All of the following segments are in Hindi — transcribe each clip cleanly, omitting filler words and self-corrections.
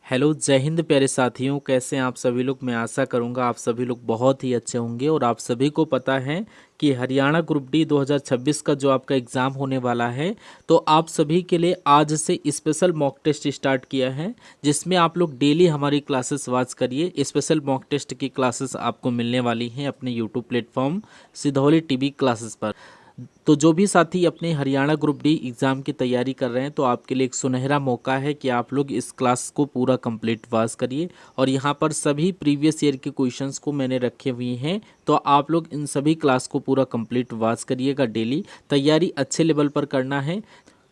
हेलो जय हिंद प्यारे साथियों, कैसे हैं आप सभी लोग। मैं आशा करूंगा आप सभी लोग बहुत ही अच्छे होंगे। और आप सभी को पता है कि हरियाणा ग्रुप डी 2026 का जो आपका एग्ज़ाम होने वाला है, तो आप सभी के लिए आज से स्पेशल मॉक टेस्ट स्टार्ट किया है, जिसमें आप लोग डेली हमारी क्लासेस वॉच करिए। स्पेशल मॉक टेस्ट की क्लासेस आपको मिलने वाली हैं अपने YouTube platform Sidhauli TV classes पर। तो जो भी साथी अपने हरियाणा ग्रुप डी एग्ज़ाम की तैयारी कर रहे हैं, तो आपके लिए एक सुनहरा मौका है कि आप लोग इस क्लास को पूरा कंप्लीट वॉच करिए। और यहाँ पर सभी प्रीवियस ईयर के क्वेश्चंस को मैंने रखे हुए हैं, तो आप लोग इन सभी क्लास को पूरा कंप्लीट वॉच करिएगा। डेली तैयारी अच्छे लेवल पर करना है।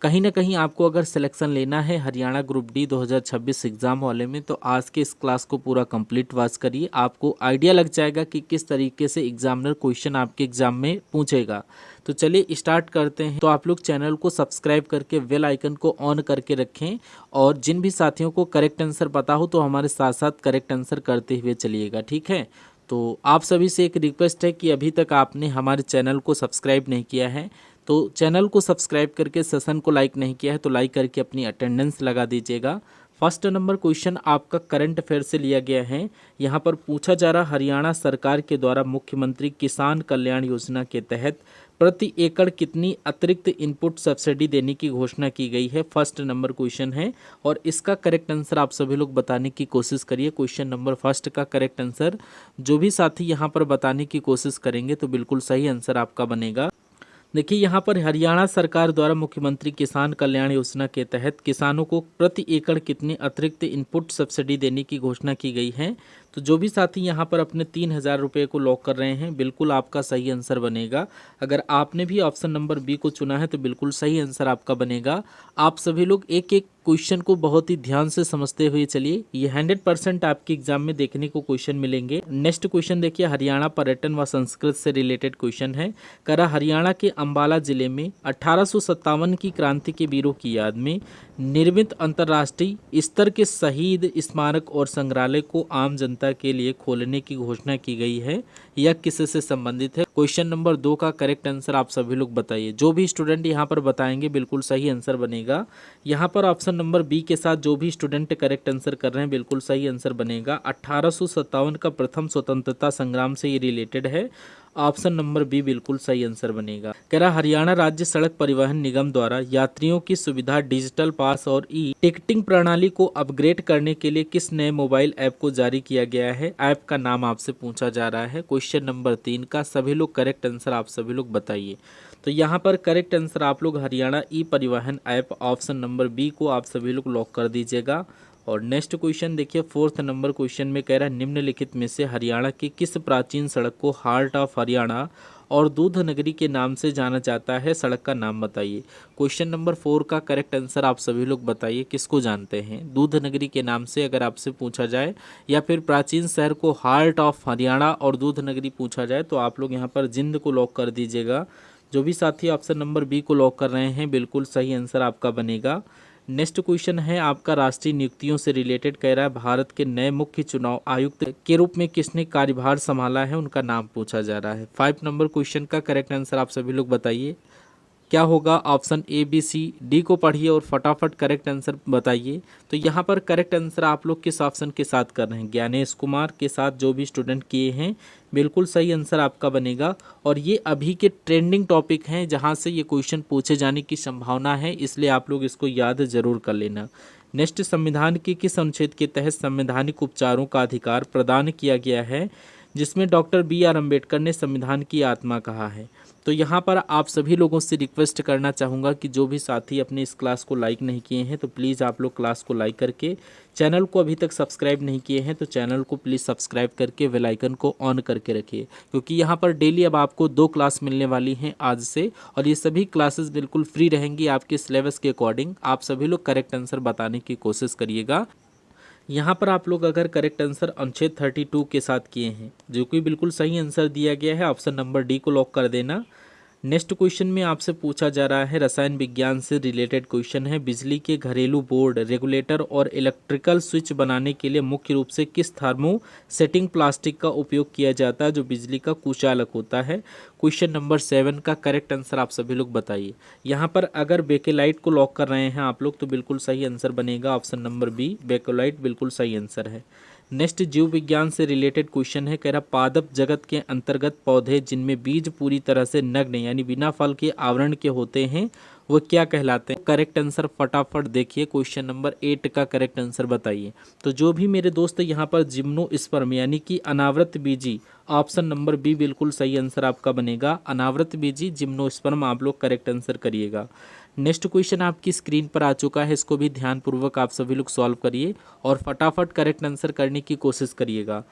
कहीं ना कहीं आपको अगर सिलेक्शन लेना है हरियाणा ग्रुप डी 2026 एग्ज़ाम वाले में, तो आज के इस क्लास को पूरा कंप्लीट वॉच करिए। आपको आइडिया लग जाएगा कि किस तरीके से एग्जामिनर क्वेश्चन आपके एग्जाम में पूछेगा। तो चलिए स्टार्ट करते हैं। तो आप लोग चैनल को सब्सक्राइब करके बेल आइकन को ऑन करके रखें, और जिन भी साथियों को करेक्ट आंसर पता हो तो हमारे साथ साथ करेक्ट आंसर करते हुए चलिएगा, ठीक है। तो आप सभी से एक रिक्वेस्ट है कि अभी तक आपने हमारे चैनल को सब्सक्राइब नहीं किया है, तो चैनल को सब्सक्राइब करके सेशन को लाइक नहीं किया है तो लाइक करके अपनी अटेंडेंस लगा दीजिएगा। फर्स्ट नंबर क्वेश्चन आपका करंट अफेयर से लिया गया है। यहाँ पर पूछा जा रहा, हरियाणा सरकार के द्वारा मुख्यमंत्री किसान कल्याण योजना के तहत प्रति एकड़ कितनी अतिरिक्त इनपुट सब्सिडी देने की घोषणा की गई है। फर्स्ट नंबर क्वेश्चन है, और इसका करेक्ट आंसर आप सभी लोग बताने की कोशिश करिए। क्वेश्चन नंबर फर्स्ट का करेक्ट आंसर जो भी साथी यहाँ पर बताने की कोशिश करेंगे तो बिल्कुल सही आंसर आपका बनेगा। देखिए, यहाँ पर हरियाणा सरकार द्वारा मुख्यमंत्री किसान कल्याण योजना के तहत किसानों को प्रति एकड़ कितनी अतिरिक्त इनपुट सब्सिडी देने की घोषणा की गई है। तो जो भी साथी यहाँ पर अपने 3,000 रुपये को लॉक कर रहे हैं, बिल्कुल आपका सही आंसर बनेगा। अगर आपने भी ऑप्शन नंबर बी को चुना है तो बिल्कुल सही आंसर आपका बनेगा। आप सभी लोग एक एक क्वेश्चन को बहुत ही ध्यान से समझते हुए चलिए, ये 100% आपके एग्जाम में देखने को क्वेश्चन मिलेंगे। नेक्स्ट क्वेश्चन देखिए, हरियाणा पर्यटन व संस्कृति से रिलेटेड क्वेश्चन है। करा, हरियाणा के अंबाला जिले में 1857 की क्रांति के वीरों की याद में निर्मित अंतर्राष्ट्रीय स्तर के शहीद स्मारक और संग्रहालय को आम जनता के लिए खोलने की घोषणा की गई है, यह किससे संबंधित है। क्वेश्चन नंबर 2 का करेक्ट आंसर आप सभी लोग बताइए। जो भी स्टूडेंट यहाँ पर बताएंगे बिल्कुल सही आंसर बनेगा। यहाँ पर ऑप्शन नंबर बी के साथ जो भी स्टूडेंट करेक्ट आंसर कर रहे हैं बिल्कुल सही आंसर बनेगा। 1857 का प्रथम स्वतंत्रता संग्राम से ये रिलेटेड है। ऑप्शन नंबर बी बिल्कुल सही आंसर बनेगा। कह रहा, हरियाणा राज्य सड़क परिवहन निगम द्वारा यात्रियों की सुविधा डिजिटल पास और ई टिकटिंग प्रणाली को अपग्रेड करने के लिए किस नए मोबाइल ऐप को जारी किया गया है। ऐप का नाम आपसे पूछा जा रहा है। क्वेश्चन नंबर 3 का सभी लोग करेक्ट आंसर आप सभी लोग बताइए। तो यहाँ पर करेक्ट आंसर आप लोग हरियाणा ई परिवहन ऐप ऑप्शन नंबर बी को आप सभी लोग लॉक कर दीजिएगा। और नेक्स्ट क्वेश्चन देखिए, फोर्थ नंबर क्वेश्चन में कह रहा है, निम्नलिखित में से हरियाणा की किस प्राचीन सड़क को हार्ट ऑफ हरियाणा और दूध नगरी के नाम से जाना जाता है, सड़क का नाम बताइए। क्वेश्चन नंबर 4 का करेक्ट आंसर आप सभी लोग बताइए, किसको जानते हैं दूध नगरी के नाम से अगर आपसे पूछा जाए, या फिर प्राचीन शहर को हार्ट ऑफ हरियाणा और दूध नगरी पूछा जाए, तो आप लोग यहाँ पर जिंद को लॉक कर दीजिएगा। जो भी साथी ऑप्शन नंबर बी को लॉक कर रहे हैं बिल्कुल सही आंसर आपका बनेगा। नेक्स्ट क्वेश्चन है आपका राष्ट्रीय नियुक्तियों से रिलेटेड। कह रहा है, भारत के नए मुख्य चुनाव आयुक्त के रूप में किसने कार्यभार संभाला है, उनका नाम पूछा जा रहा है। 5 नंबर क्वेश्चन का करेक्ट आंसर आप सभी लोग बताइए, क्या होगा। Option A B C D को पढ़िए और फटाफट करेक्ट आंसर बताइए। तो यहाँ पर करेक्ट आंसर आप लोग किस ऑप्शन के साथ कर रहे हैं, ज्ञानेश कुमार के साथ जो भी स्टूडेंट किए हैं बिल्कुल सही आंसर आपका बनेगा। और ये अभी के ट्रेंडिंग टॉपिक हैं जहाँ से ये क्वेश्चन पूछे जाने की संभावना है, इसलिए आप लोग इसको याद जरूर कर लेना। नेक्स्ट, संविधान के किस अनुच्छेद के तहत संवैधानिक उपचारों का अधिकार प्रदान किया गया है, जिसमें डॉक्टर BR अम्बेडकर ने संविधान की आत्मा कहा है। तो यहाँ पर आप सभी लोगों से रिक्वेस्ट करना चाहूँगा कि जो भी साथी अपने इस क्लास को लाइक नहीं किए हैं तो प्लीज़ आप लोग क्लास को लाइक करके, चैनल को अभी तक सब्सक्राइब नहीं किए हैं तो चैनल को प्लीज़ सब्सक्राइब करके बेल आइकन को ऑन करके रखिए, क्योंकि यहाँ पर डेली अब आपको 2 क्लास मिलने वाली हैं आज से, और ये सभी क्लासेस बिल्कुल फ्री रहेंगी आपके सिलेबस के अकॉर्डिंग। आप सभी लोग करेक्ट आंसर बताने की कोशिश करिएगा। यहाँ पर आप लोग अगर करेक्ट आंसर अनुच्छेद 32 के साथ किए हैं, जो कि बिल्कुल सही आंसर दिया गया है, ऑप्शन नंबर डी को लॉक कर देना। नेक्स्ट क्वेश्चन में आपसे पूछा जा रहा है रसायन विज्ञान से रिलेटेड क्वेश्चन है। बिजली के घरेलू बोर्ड, रेगुलेटर और इलेक्ट्रिकल स्विच बनाने के लिए मुख्य रूप से किस थर्मो सेटिंग प्लास्टिक का उपयोग किया जाता है जो बिजली का कुचालक होता है। क्वेश्चन नंबर 7 का करेक्ट आंसर आप सभी लोग बताइए। यहाँ पर अगर बेकेलाइट को लॉक कर रहे हैं आप लोग तो बिल्कुल सही आंसर बनेगा ऑप्शन नंबर बी, बेकेलाइट बिल्कुल सही आंसर है। नेक्स्ट जीव विज्ञान से रिलेटेड क्वेश्चन है, कह रहा पादप जगत के अंतर्गत पौधे जिनमें बीज पूरी तरह से नग्न यानी बिना फल के आवरण के होते हैं वो क्या कहलाते हैं। करेक्ट आंसर फटाफट देखिए, क्वेश्चन नंबर 8 का करेक्ट आंसर बताइए। तो जो भी मेरे दोस्त यहाँ पर जिम्नोस्पर्म यानी कि अनावृत बीजी, ऑप्शन नंबर बी बिल्कुल सही आंसर आपका बनेगा। अनावृत बीजी जिम्नोस्पर्म आप लोग करेक्ट आंसर करिएगा। नेक्स्ट क्वेश्चन आपकी स्क्रीन पर आ चुका है, इसको भी ध्यानपूर्वक आप सभी लोग सॉल्व करिए और फटाफट करेक्ट आंसर करने की कोशिश करिएगा।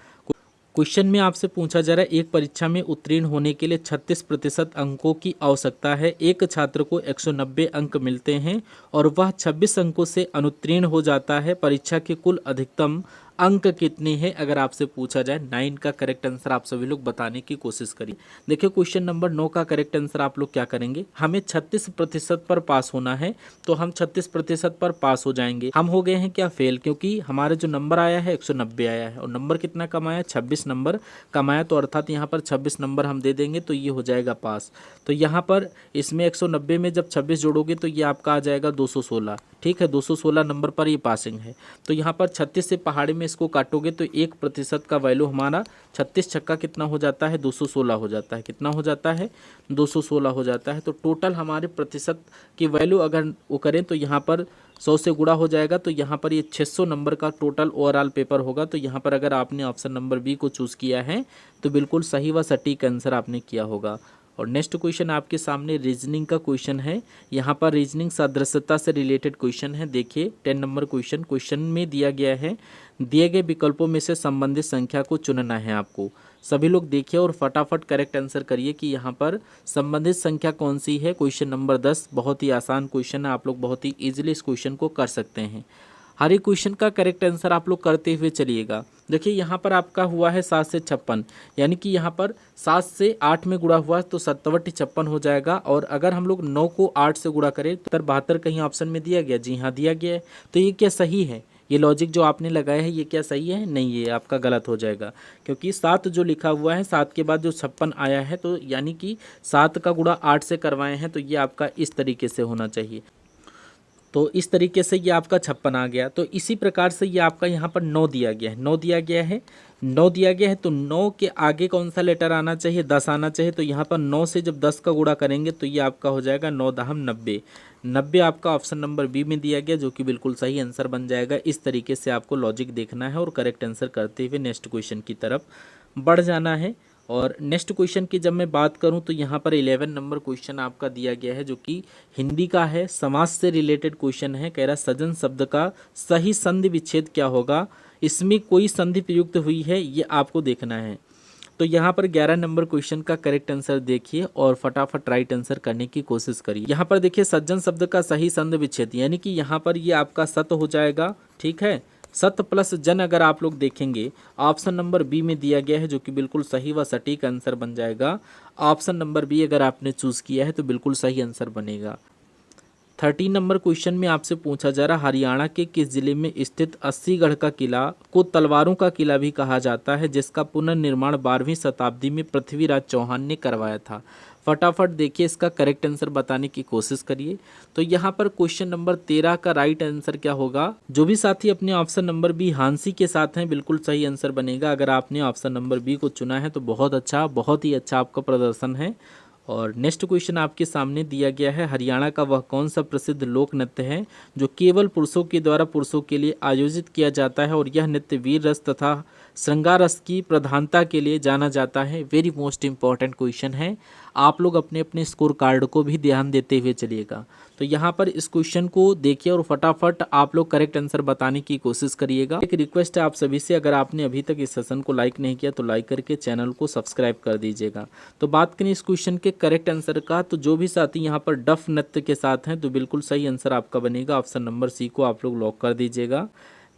क्वेश्चन में आपसे पूछा जा रहा है एक परीक्षा में उत्तीर्ण होने के लिए 36% अंकों की आवश्यकता है। एक छात्र को 190 अंक मिलते हैं और वह 26 अंकों से अनुत्तीर्ण हो जाता है। परीक्षा के कुल अधिकतम अंक कितने हैं अगर आपसे पूछा जाए। 9 का करेक्ट आंसर आप सभी लोग बताने की कोशिश करिए। देखिए क्वेश्चन नंबर 9 का करेक्ट आंसर आप लोग क्या करेंगे, हमें 36% पर पास होना है तो हम 36% पर पास हो जाएंगे। हम हो गए हैं क्या फेल, क्योंकि हमारा जो नंबर आया है 190 आया है और नंबर कितना कमाया, 26 नंबर कमाया, तो अर्थात यहाँ पर 26 नंबर हम दे देंगे तो ये हो जाएगा पास। तो यहाँ पर इसमें 190 में जब 26 जोड़ोगे तो ये आपका आ जाएगा 216। ठीक है, 216 नंबर पर ये पासिंग है। तो यहाँ पर 36 से पहाड़ी में इसको काटोगे तो 1% का वैल्यू हमारा 36 छक्का कितना हो जाता है, 216 हो जाता है। कितना हो जाता है, 216 हो जाता है। तो टोटल हमारे प्रतिशत की वैल्यू अगर वो करें तो यहाँ पर 100 से गुणा हो जाएगा तो यहाँ पर ये 600 नंबर का टोटल ओवरऑल पेपर होगा। तो यहाँ पर अगर आपने ऑप्शन नंबर बी को चूज़ किया है तो बिल्कुल सही व सटीक आंसर आपने किया होगा। और नेक्स्ट क्वेश्चन आपके सामने रीजनिंग का क्वेश्चन है। यहाँ पर रीजनिंग सदृशता से रिलेटेड क्वेश्चन है। देखिए 10 नंबर क्वेश्चन में दिया गया है, दिए गए विकल्पों में से संबंधित संख्या को चुनना है आपको। सभी लोग देखिए और फटाफट करेक्ट आंसर करिए कि यहाँ पर संबंधित संख्या कौन सी है। क्वेश्चन नंबर 10 बहुत ही आसान क्वेश्चन है, आप लोग बहुत ही ईजिली इस क्वेश्चन को कर सकते हैं। हर एक क्वेश्चन का करेक्ट आंसर आप लोग करते हुए चलिएगा। देखिए यहाँ पर आपका हुआ है 7 से 56, यानी कि यहाँ पर 7 से 8 में गुणा हुआ तो 57 हो जाएगा। और अगर हम लोग 9 को 8 से गुणा करें तो 72 कहीं ऑप्शन में दिया गया, जी हाँ दिया गया है। तो ये क्या सही है, ये लॉजिक जो आपने लगाया है ये क्या सही है, नहीं ये आपका गलत हो जाएगा। क्योंकि 7 जो लिखा हुआ है 7 के बाद जो 56 आया है तो यानी कि 7 का गुणा 8 से करवाए हैं तो ये आपका इस तरीके से होना चाहिए। तो इस तरीके से ये आपका 56 आ गया। तो इसी प्रकार से ये आपका यहाँ पर 9 दिया गया है, 9 दिया गया है, 9 दिया गया है। तो 9 के आगे कौन सा लेटर आना चाहिए, 10 आना चाहिए। तो यहाँ पर 9 से जब 10 का गुणा करेंगे तो ये आपका हो जाएगा 9 दहम 90। 90 आपका ऑप्शन नंबर बी में दिया गया जो कि बिल्कुल सही आंसर बन जाएगा। इस तरीके से आपको लॉजिक देखना है और करेक्ट आंसर करते हुए नेक्स्ट क्वेश्चन की तरफ बढ़ जाना है। और नेक्स्ट क्वेश्चन की जब मैं बात करूं तो यहाँ पर 11 नंबर क्वेश्चन आपका दिया गया है जो कि हिंदी का है, समाज से रिलेटेड क्वेश्चन है। कह रहा सजन शब्द का सही संधि विच्छेद क्या होगा, इसमें कोई संधि प्रयुक्त हुई है ये आपको देखना है। तो यहाँ पर 11 नंबर क्वेश्चन का करेक्ट आंसर देखिए और फटाफट राइट आंसर करने की कोशिश करिए। यहाँ पर देखिए सज्जन शब्द का सही संधि विच्छेद, यानी कि यहाँ पर ये आपका सत हो जाएगा। ठीक है, सत प्लस जन अगर आप लोग देखेंगे ऑप्शन नंबर बी में दिया गया है जो कि बिल्कुल सही व सटीक आंसर बन जाएगा। ऑप्शन नंबर बी अगर आपने चूज़ किया है तो बिल्कुल सही आंसर बनेगा। 13 नंबर क्वेश्चन में आपसे पूछा जा रहा हरियाणा के किस जिले में स्थित 80गढ़ का किला को तलवारों का किला भी कहा जाता है, जिसका पुनर्निर्माण 12वीं शताब्दी में पृथ्वीराज चौहान ने करवाया था। फटाफट देखिए इसका करेक्ट आंसर बताने की कोशिश करिए। तो यहाँ पर क्वेश्चन नंबर 13 का राइट आंसर क्या होगा, जो भी साथी अपने ऑप्शन नंबर बी हांसी के साथ हैं बिल्कुल सही आंसर बनेगा। अगर आपने ऑप्शन नंबर बी को चुना है तो बहुत अच्छा, बहुत ही अच्छा आपका प्रदर्शन है। और नेक्स्ट क्वेश्चन आपके सामने दिया गया है, हरियाणा का वह कौन सा प्रसिद्ध लोक नृत्य है जो केवल पुरुषों के द्वारा पुरुषों के लिए आयोजित किया जाता है और यह नृत्य वीर रस तथा श्रृंगार रस की प्रधानता के लिए जाना जाता है। वेरी मोस्ट इंपॉर्टेंट क्वेश्चन है, आप लोग अपने अपने स्कोर कार्ड को भी ध्यान देते हुए चलिएगा। तो यहाँ पर इस क्वेश्चन को देखिए और फटाफट आप लोग करेक्ट आंसर बताने की कोशिश करिएगा। एक रिक्वेस्ट है आप सभी से, अगर आपने अभी तक इस सेशन को लाइक नहीं किया तो लाइक करके चैनल को सब्सक्राइब कर दीजिएगा। तो बात करें इस क्वेश्चन के करेक्ट आंसर का, तो जो भी साथी यहाँ पर डफ नृत्य के साथ हैं तो बिल्कुल सही आंसर आपका बनेगा। ऑप्शन नंबर सी को आप लोग लॉक कर दीजिएगा।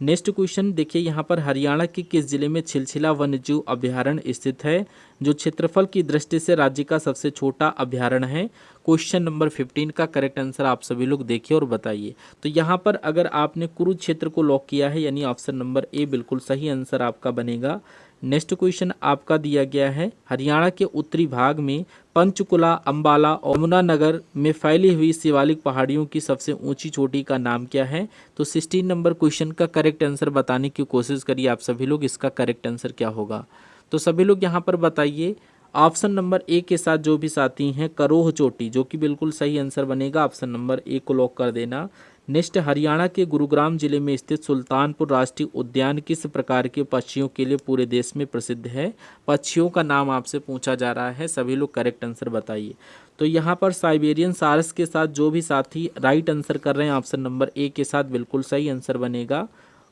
नेक्स्ट क्वेश्चन देखिए यहाँ पर हरियाणा के किस जिले में छिलछिला वन्यजीव अभयारण्य स्थित है, जो क्षेत्रफल की दृष्टि से राज्य का सबसे छोटा अभयारण्य है। क्वेश्चन नंबर 15 का करेक्ट आंसर आप सभी लोग देखिए और बताइए। तो यहाँ पर अगर आपने कुरुक्षेत्र को लॉक किया है यानी ऑप्शन नंबर ए बिल्कुल सही आंसर आपका बनेगा। नेक्स्ट क्वेश्चन आपका दिया गया है, हरियाणा के उत्तरी भाग में पंचकुला, अंबाला और यमुनानगर में फैली हुई शिवालिक पहाड़ियों की सबसे ऊंची चोटी का नाम क्या है। तो 16 नंबर क्वेश्चन का करेक्ट आंसर बताने की कोशिश करिए आप सभी लोग, इसका करेक्ट आंसर क्या होगा। तो सभी लोग यहाँ पर बताइए। ऑप्शन नंबर ए के साथ जो भी साथी हैं, करोह चोटी, जो कि बिल्कुल सही आंसर बनेगा, ऑप्शन नंबर ए को लॉक कर देना। नेक्स्ट, हरियाणा के गुरुग्राम जिले में स्थित सुल्तानपुर राष्ट्रीय उद्यान किस प्रकार के पक्षियों के लिए पूरे देश में प्रसिद्ध है। पक्षियों का नाम आपसे पूछा जा रहा है, सभी लोग करेक्ट आंसर बताइए। तो यहाँ पर साइबेरियन सारस के साथ जो भी साथी राइट आंसर कर रहे हैं, ऑप्शन नंबर ए के साथ बिल्कुल सही आंसर बनेगा।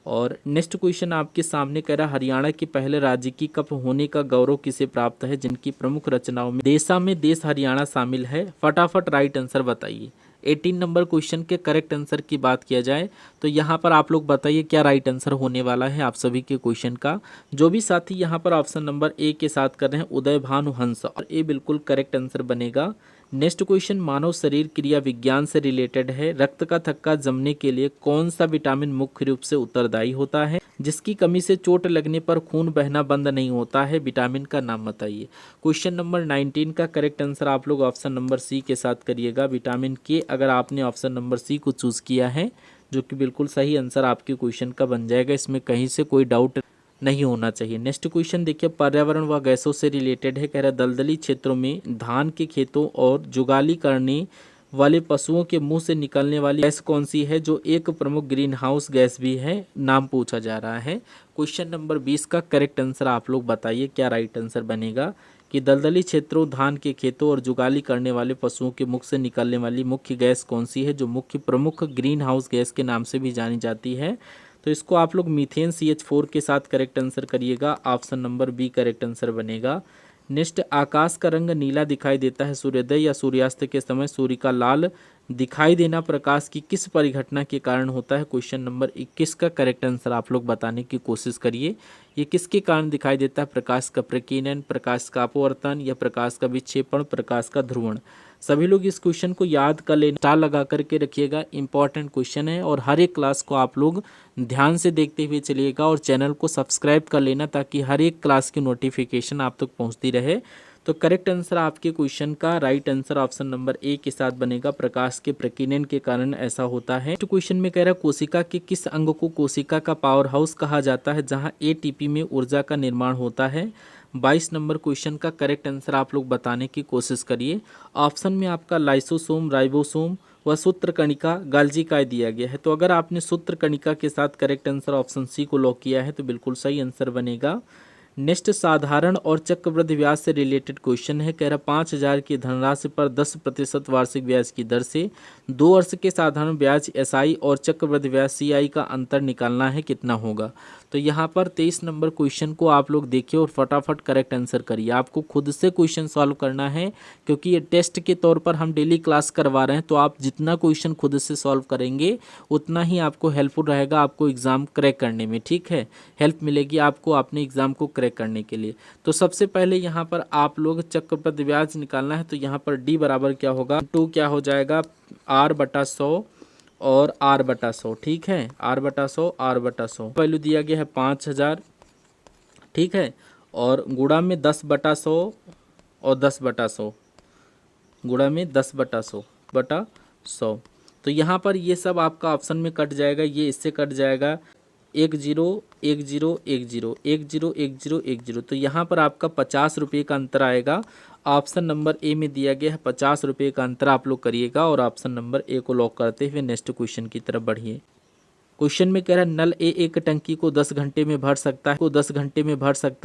और नेक्स्ट क्वेश्चन आपके सामने कह रहा, हरियाणा के पहले राज्य की कप होने का गौरव किसे प्राप्त है, जिनकी प्रमुख रचनाओं में देशा में देश हरियाणा शामिल है। फटाफट राइट आंसर बताइए। 18 नंबर क्वेश्चन के करेक्ट आंसर की बात किया जाए तो यहाँ पर आप लोग बताइए क्या राइट आंसर होने वाला है आप सभी के क्वेश्चन का। जो भी साथी यहाँ पर ऑप्शन नंबर ए के साथ कर रहे हैं, उदय भानु हंस, और ए बिल्कुल करेक्ट आंसर बनेगा। नेक्स्ट क्वेश्चन मानव शरीर क्रिया विज्ञान से रिलेटेड है। रक्त का थक्का जमने के लिए कौन सा विटामिन मुख्य रूप से उत्तरदायी होता है, जिसकी कमी से चोट लगने पर खून बहना बंद नहीं होता है। विटामिन का नाम बताइए। क्वेश्चन नंबर 19 का करेक्ट आंसर आप लोग ऑप्शन नंबर सी के साथ करिएगा, विटामिन के, अगर आपने ऑप्शन नंबर सी को चूज किया है, जो कि बिल्कुल सही आंसर आपके क्वेश्चन का बन जाएगा, इसमें कहीं से कोई डाउट नहीं होना चाहिए। नेक्स्ट क्वेश्चन देखिए, पर्यावरण व गैसों से रिलेटेड है। कह रहा है दलदली क्षेत्रों में धान के खेतों और जुगाली करने वाले पशुओं के मुंह से निकलने वाली गैस कौन सी है, जो एक प्रमुख ग्रीन हाउस गैस भी है, नाम पूछा जा रहा है। क्वेश्चन नंबर 20 का करेक्ट आंसर आप लोग बताइए क्या राइट आंसर बनेगा, कि दलदली क्षेत्रों, धान के खेतों और जुगाली करने वाले पशुओं के मुख से निकलने वाली मुख्य गैस कौन सी है, जो मुख्य प्रमुख ग्रीन हाउस गैस के नाम से भी जानी जाती है। तो इसको आप लोग मीथेन CH4 के साथ करेक्ट आंसर करिएगा, option number B correct answer बनेगा। नेक्स्ट, आकाश का रंग नीला दिखाई देता है सूर्योदय या सूर्यास्त के समय। सूर्य का लाल दिखाई देना प्रकाश की किस परिघटना के कारण होता है। क्वेश्चन नंबर 21 का करेक्ट आंसर आप लोग बताने की कोशिश करिए। ये किसके कारण दिखाई देता है, प्रकाश का प्रकीर्णन, प्रकाश का अपवर्तन या प्रकाश का विक्षेपण, प्रकाश का ध्रुवण। सभी लोग इस क्वेश्चन को याद कर लेना, स्टार लगा करके रखिएगा, इंपॉर्टेंट क्वेश्चन है और हर एक क्लास को आप लोग ध्यान से देखते हुए चलिएगा और चैनल को सब्सक्राइब कर लेना ताकि हर एक क्लास की नोटिफिकेशन आप तक पहुंचती रहे। तो करेक्ट आंसर आपके क्वेश्चन का right answer option number A के साथ बनेगा, प्रकाश के प्रकीर्णन के कारण ऐसा होता है। तो क्वेश्चन में कह रहा है कोशिका के किस अंग को कोशिका का पावर हाउस कहा जाता है, जहां ATP में ऊर्जा का निर्माण होता है। 22 नंबर क्वेश्चन का करेक्ट आंसर आप लोग बताने की कोशिश करिए। ऑप्शन में आपका लाइसोसोम, राइबोसोम व सूत्रकणिका, गाल्जिकाय दिया गया है। तो अगर आपने सूत्रकणिका के साथ करेक्ट आंसर ऑप्शन सी को लॉक किया है तो बिल्कुल सही आंसर बनेगा। नेक्स्ट, साधारण और चक्रवृद्धि ब्याज से रिलेटेड क्वेश्चन है। कह रहा 5,000 की धनराशि पर 10% वार्षिक ब्याज की दर से 2 वर्ष के साधारण ब्याज SI और चक्रवृद्धि ब्याज CI का अंतर निकालना है, कितना होगा। तो यहाँ पर 23 नंबर क्वेश्चन को आप लोग देखिए और फटाफट करेक्ट आंसर करिए। आपको खुद से क्वेश्चन सॉल्व करना है क्योंकि ये टेस्ट के तौर पर हम डेली क्लास करवा रहे हैं, तो आप जितना क्वेश्चन खुद से सॉल्व करेंगे उतना ही आपको हेल्पफुल रहेगा आपको एग्ज़ाम क्रैक करने में, ठीक है। हेल्प मिलेगी आपको अपने एग्ज़ाम को क्रैक करने के लिए। तो सबसे पहले यहाँ पर आप लोग चक्रवृद्धि ब्याज निकालना है, तो यहाँ पर D बराबर क्या होगा, 2 क्या हो जाएगा, R/100 और R/100, ठीक है, R/100, R/100। वैल्यू दिया गया है 5,000, ठीक है, और गुणा में 10/100 और 10/100, गुणा में 10/100/100। तो यहाँ पर ये सब आपका ऑप्शन में कट जाएगा, ये इससे कट जाएगा, 1 0 1 0 1 0 1 0 1 0 1 0। तो यहाँ पर आपका 50 रुपये का अंतर आएगा। ऑप्शन नंबर ए में दिया गया है 50 रुपये का अंतर आप लोग करिएगा और ऑप्शन नंबर ए को लॉक करते हुए नेक्स्ट क्वेश्चन की तरफ बढ़िए। क्वेश्चन में कह रहा है नल ए एक टंकी को 10 घंटे में भर सकता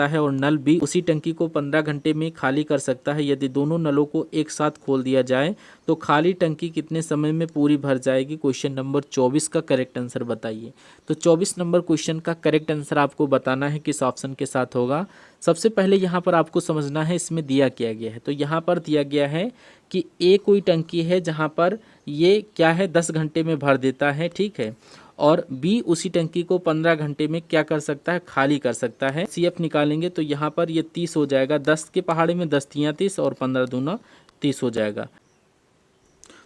है, और नल बी उसी टंकी को 15 घंटे में खाली कर सकता है। यदि दोनों नलों को एक साथ खोल दिया जाए तो खाली टंकी कितने समय में पूरी भर जाएगी। क्वेश्चन नंबर 24 का करेक्ट आंसर बताइए। तो 24 नंबर क्वेश्चन का करेक्ट आंसर आपको बताना है किस ऑप्शन के साथ होगा। सबसे पहले यहाँ पर आपको समझना है इसमें दिया क्या गया है। तो यहाँ पर दिया गया है कि ए कोई टंकी है जहाँ पर ये क्या है 10 घंटे में भर देता है, ठीक है, और बी उसी टंकी को 15 घंटे में क्या कर सकता है, खाली कर सकता है। CF निकालेंगे तो यहाँ पर ये 30 हो जाएगा, 10 के पहाड़े में 10 तियाँ 30 और 15 दूना 30 हो जाएगा।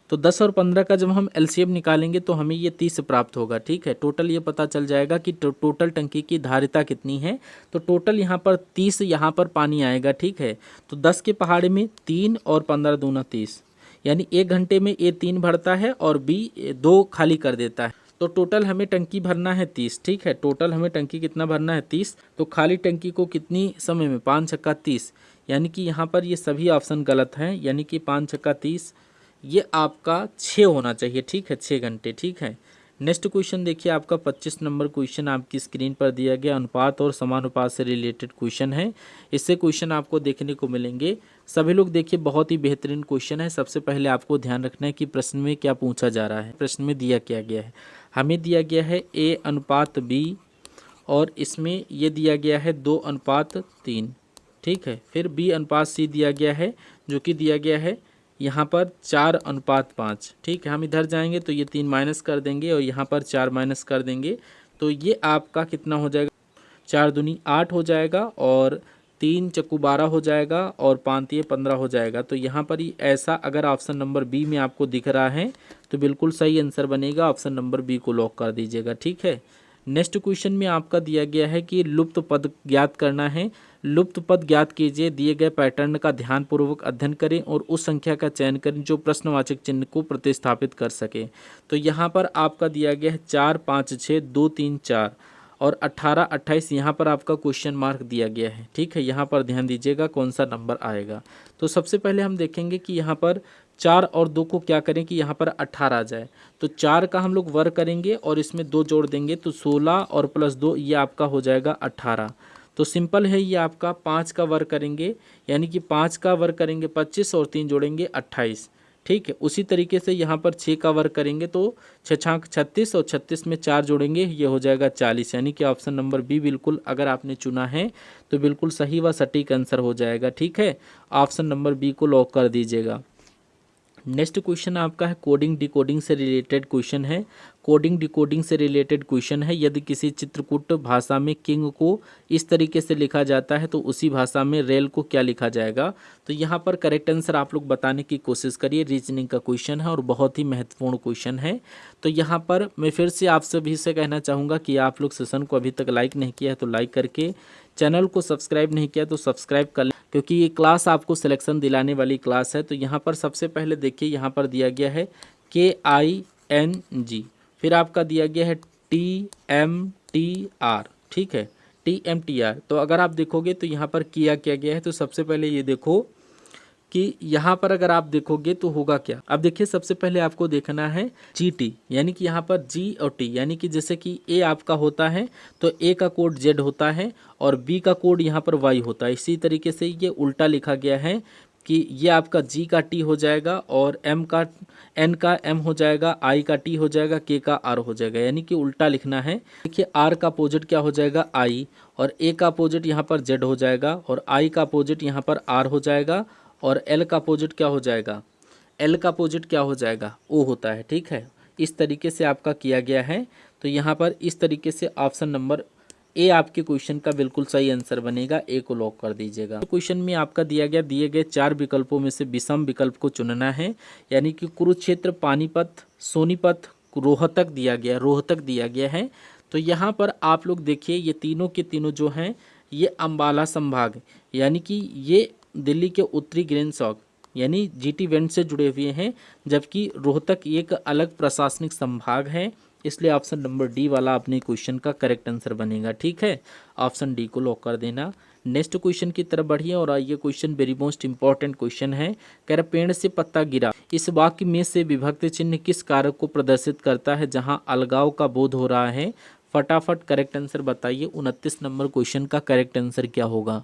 तो 10 और 15 का जब हम LCM निकालेंगे तो हमें ये 30 प्राप्त होगा। ठीक है, टोटल ये पता चल जाएगा कि टोटल टंकी की धारिता कितनी है। तो टोटल यहाँ पर 30 यहाँ पर पानी आएगा। ठीक है, तो 10 के पहाड़े में 3 और 15 दूना 30, यानी 1 घंटे में A 3 भरता है और B 2 खाली कर देता है। तो टोटल हमें टंकी भरना है 30। ठीक है, टोटल हमें टंकी कितना भरना है 30। तो खाली टंकी को कितनी समय में, 5 छक्का 30, यानी कि यहाँ पर ये सभी ऑप्शन गलत हैं, यानी कि 5 छक्का 30 ये आपका 6 होना चाहिए। ठीक है, 6 घंटे। ठीक है, नेक्स्ट क्वेश्चन देखिए, आपका 25 नंबर क्वेश्चन आपकी स्क्रीन पर दिया गया, अनुपात और समानुपात से रिलेटेड क्वेश्चन है। इससे क्वेश्चन आपको देखने को मिलेंगे। सभी लोग देखिए, बहुत ही बेहतरीन क्वेश्चन है। सबसे पहले आपको ध्यान रखना है कि प्रश्न में क्या पूछा जा रहा है। प्रश्न में दिया क्या गया है, हमें दिया गया है A अनुपात B और इसमें ये दिया गया है 2 अनुपात 3। ठीक है, फिर B अनुपात C दिया गया है, जो कि दिया गया है यहाँ पर 4 अनुपात 5। ठीक है, हम इधर जाएंगे तो ये 3 माइनस कर देंगे और यहाँ पर 4 माइनस कर देंगे, तो ये आपका कितना हो जाएगा, 4 दूनी 8 हो जाएगा और 3 चक्कू 12 हो जाएगा और 5 तिये 15 हो जाएगा। तो यहाँ पर ही ऐसा अगर ऑप्शन नंबर बी में आपको दिख रहा है तो बिल्कुल सही आंसर बनेगा, ऑप्शन नंबर बी को लॉक कर दीजिएगा। ठीक है, नेक्स्ट क्वेश्चन में आपका दिया गया है कि लुप्त पद ज्ञात करना है। लुप्त पद ज्ञात कीजिए, दिए गए पैटर्न का ध्यानपूर्वक अध्ययन करें और उस संख्या का चयन करें जो प्रश्नवाचक चिन्ह को प्रतिस्थापित कर सके। तो यहाँ पर आपका दिया गया है 4 5 6 2 3 4 और 18 28, यहाँ पर आपका क्वेश्चन मार्क दिया गया है। ठीक है, यहाँ पर ध्यान दीजिएगा कौन सा नंबर आएगा। तो सबसे पहले हम देखेंगे कि यहाँ पर 4 और 2 को क्या करें कि यहाँ पर 18 आ जाए। तो 4 का हम लोग वर्ग करेंगे और इसमें 2 जोड़ देंगे तो 16 और प्लस 2 ये आपका हो जाएगा 18। तो सिंपल है, ये आपका 5 का वर्ग करेंगे, यानी कि 5 का वर्ग करेंगे 25 और 3 जोड़ेंगे 28। ठीक है, उसी तरीके से यहाँ पर 6 का वर्ग करेंगे तो 6 छाक 36 और 36 में 4 जोड़ेंगे, ये हो जाएगा 40। यानी कि ऑप्शन नंबर बी बिल्कुल अगर आपने चुना है तो बिल्कुल सही व सटीक आंसर हो जाएगा। ठीक है, ऑप्शन नंबर बी को लॉक कर दीजिएगा। नेक्स्ट क्वेश्चन आपका है कोडिंग डिकोडिंग से रिलेटेड क्वेश्चन है। कोडिंग डिकोडिंग से रिलेटेड क्वेश्चन है, यदि किसी चित्रकूट भाषा में किंग को इस तरीके से लिखा जाता है तो उसी भाषा में रेल को क्या लिखा जाएगा। तो यहाँ पर करेक्ट आंसर आप लोग बताने की कोशिश करिए। रीजनिंग का क्वेश्चन है और बहुत ही महत्वपूर्ण क्वेश्चन है। तो यहाँ पर मैं फिर से आप सभी से कहना चाहूँगा कि आप लोग सेशन को अभी तक लाइक नहीं किया है तो लाइक करके, चैनल को सब्सक्राइब नहीं किया तो सब्सक्राइब कर लें, क्योंकि ये क्लास आपको सिलेक्शन दिलाने वाली क्लास है। तो यहाँ पर सबसे पहले देखिए, यहाँ पर दिया गया है KING, फिर आपका दिया गया है TMTR। ठीक है, TMTR। तो अगर आप देखोगे तो यहाँ पर किया क्या गया है, तो सबसे पहले ये देखो कि यहाँ पर अगर आप देखोगे तो होगा क्या। अब देखिए, सबसे पहले आपको देखना है GT, यानी कि यहाँ पर G और T, यानी कि जैसे कि A आपका होता है तो A का कोड Z होता है और B का कोड यहाँ पर Y होता है। इसी तरीके से ये उल्टा लिखा गया है कि ये आपका G का T हो जाएगा और N का M हो जाएगा, I का T हो जाएगा, K का R हो जाएगा, यानी कि उल्टा लिखना है। देखिए, R का अपोजिट क्या हो जाएगा I, और A का अपोजिट यहाँ पर Z हो जाएगा और I का अपोजिट यहाँ पर R हो जाएगा और L का अपोजिट क्या हो जाएगा, L का अपोजिट क्या हो जाएगा, O होता है। ठीक है, इस तरीके से आपका किया गया है। तो यहाँ पर इस तरीके से ऑप्शन नंबर ए आपके क्वेश्चन का बिल्कुल सही आंसर बनेगा, ए को लॉक कर दीजिएगा। तो क्वेश्चन में आपका दिया गया, दिए गए 4 विकल्पों में से विषम विकल्प को चुनना है, यानी कि कुरुक्षेत्र, पानीपत, सोनीपत, रोहतक दिया गया है। तो यहाँ पर आप लोग देखिए, ये तीनों के तीनों जो हैं ये अम्बाला संभाग, यानी कि ये दिल्ली के उत्तरी ग्रेनसॉक यानी GT वेंट से जुड़े हुए हैं, जबकि रोहतक एक अलग प्रशासनिक संभाग है। इसलिए ऑप्शन नंबर डी वाला अपने क्वेश्चन का करेक्ट आंसर बनेगा। ठीक है, ऑप्शन डी को लॉक कर देना। नेक्स्ट क्वेश्चन की तरफ बढ़िए और ये question very most important question है। कह रहा, पेड़ से पत्ता गिरा, इस वाक्य में से विभक्ति चिन्ह किस कारक को प्रदर्शित करता है जहां अलगाव का बोध हो रहा है। फटाफट करेक्ट आंसर बताइए। 29 नंबर क्वेश्चन का करेक्ट आंसर क्या होगा।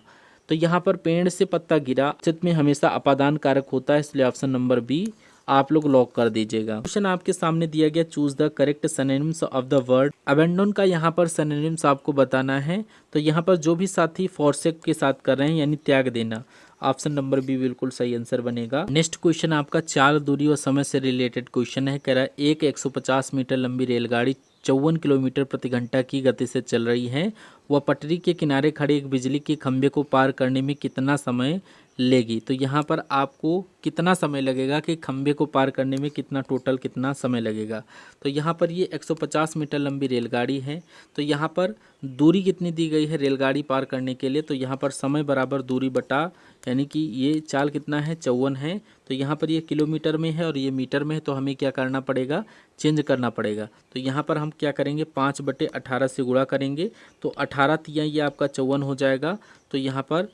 तो यहाँ पर पेड़ से पत्ता गिरा चित्त में हमेशा अपादान कारक होता है, इसलिए ऑप्शन नंबर बी आप लोग लॉक कर दीजिएगा। क्वेश्चन आपके सामने दिया गया, choose the correct synonyms of the word abandon का यहाँ पर सिनोनिम्स आपको बताना है। तो यहाँ पर जो भी साथी फॉरसेक के साथ कर रहे हैं यानी त्याग देना, ऑप्शन नंबर बी बिल्कुल सही आंसर बनेगा। नेक्स्ट क्वेश्चन आपका चाल, दूरी और समय से रिलेटेड क्वेश्चन है। कह रहा है, एक 150 मीटर लंबी रेलगाड़ी 54 किलोमीटर प्रति घंटा की गति से चल रही है, वह पटरी के किनारे खड़े एक बिजली के खंभे को पार करने में कितना समय लेगी। तो यहाँ पर आपको कितना समय लगेगा कि खंभे को पार करने में कितना समय लगेगा। तो यहाँ पर ये 150 मीटर लंबी रेलगाड़ी है। तो यहाँ पर दूरी कितनी दी गई है रेलगाड़ी पार करने के लिए, तो यहाँ पर समय बराबर दूरी बटा, यानी कि ये चाल कितना है 54 है। तो यहाँ पर ये किलोमीटर में है और ये मीटर में है, तो हमें क्या करना पड़ेगा, चेंज करना पड़ेगा। तो यहाँ पर हम क्या करेंगे, 5/18 से गुणा करेंगे, तो 18 तिया ये आपका 54 हो जाएगा। तो यहाँ पर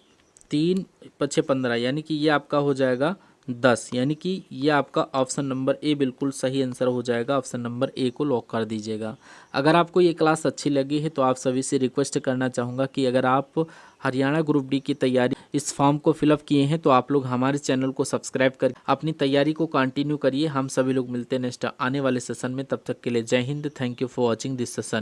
3×5=15, यानी कि ये आपका हो जाएगा 10, यानी कि ये आपका ऑप्शन नंबर ए बिल्कुल सही आंसर हो जाएगा। ऑप्शन नंबर ए को लॉक कर दीजिएगा। अगर आपको ये क्लास अच्छी लगी है तो आप सभी से रिक्वेस्ट करना चाहूँगा कि अगर आप हरियाणा ग्रुप डी की तैयारी इस फॉर्म को फिलअप किए हैं तो आप लोग हमारे चैनल को सब्सक्राइब कर अपनी तैयारी को कंटिन्यू करिए। हम सभी लोग मिलते हैं नेक्स्ट आने वाले सेशन में। तब तक के लिए जय Hind. Thank you for watching this session.